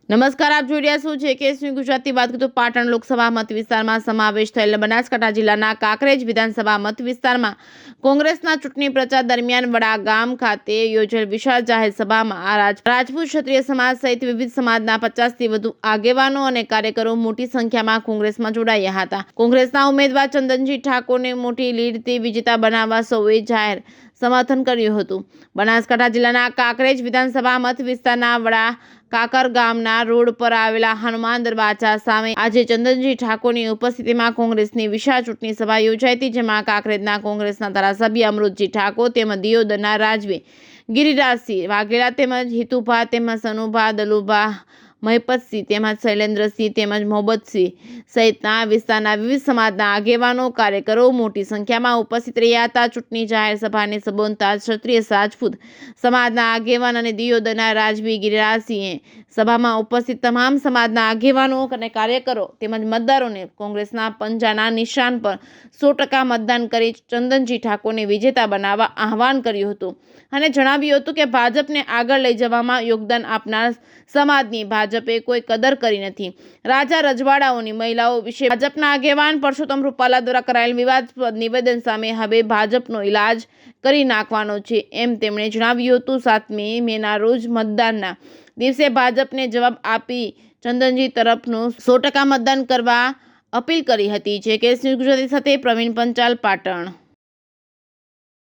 નમસ્કાર, આપ જોઈ રહ્યા છો JKS ન્યૂઝ ગુજરાતી. વાત કરીએ તો પાટણ લોકસભા મત વિસ્તારમાં સમાવેશ થયેલ બનાસકાંઠા જિલ્લાના કાંકરેજ વિધાનસભા મત વિસ્તારમાં કોંગ્રેસના ચૂંટણી પ્રચાર દરમિયાન વડા ગામ ખાતે યોજેલ વિશાળ જાહેર સભામાં રાજપૂત ક્ષત્રિય સમાજ સહિત વિવિધ સમાજના 50થી વધુ આગેવાનો અને કાર્યકરો મોટી સંખ્યામાં કોંગ્રેસમાં જોડાયા હતા. કોંગ્રેસના ઉમેદવાર ચંદનજી ઠાકોરને મોટી લીડથી વિજેતા બનાવવા સૌએ જાહેર સમર્થન કર્યું હતું. બનાસકાંઠા જિલ્લાના કાંકરેજ વિધાનસભા મત વિસ્તારના વડા કાકર ગામના રોડ પર આવેલા હનુમાન દરવાજા સામે આજે ચંદનજી ઠાકોરની ઉપસ્થિતિમાં કોંગ્રેસની વિશાળ ચૂંટણી સભા યોજાઈ હતી, જેમાં કાંકરેજના કોંગ્રેસના ધારાસભ્ય અમૃતજી ઠાકોર તેમજ દિયોદરના રાજવી ગિરિરાજસિંહ વાઘેલા તેમજ હિતુભા તેમજ સનુભા દલુભા મહિપતસિંહ તેમજ શૈલેન્દ્રસિંહ તેમજ મોહબ્બતસિંહ સહિતના વિસ્તારના વિવિધ સમાજના આગેવાનો કાર્યકરો મોટી સંખ્યામાં ઉપસ્થિત રહ્યા હતા. ચૂંટણી જાહેર સભાને સંબોધતા ક્ષત્રિય રાજપૂત સમાજના આગેવાન અને દિયોદરના રાજવી ગિરિરાજસિંહે સભામાં ઉપસ્થિત તમામ સમાજના આગેવાનો અને કાર્યકરો તેમજ મતદારોને કોંગ્રેસના પંજાના નિશાન પર 100% મતદાન કરી ચંદનજી ઠાકોરને વિજેતા બનાવવા આહવાન કર્યું હતું અને જણાવ્યું હતું કે ભાજપને આગળ લઈ જવામાં યોગદાન આપનાર સમાજની ભાજપે કોઈ કદર કરી નથી. રાજા રજવાડાઓની મહિલાઓ વિશે ભાજપના આગેવાન પરસોત્તમ રૂપાલા દ્વારા કરાયેલ વિવાદાસ્પદ નિવેદન સામે હવે ભાજપનો ઇલાજ કરી નાખવાનો છે, એમ તેમણે જણાવ્યું હતું. 7મી મેના રોજ મતદાનના દિવસે ભાજપને જવાબ આપી ચંદનજી તરફનું 100% મતદાન કરવા અપીલ કરી હતી. JKS ન્યૂઝ ગુજરાતી સાથે પ્રવીણ પંચાલ, પાટણ.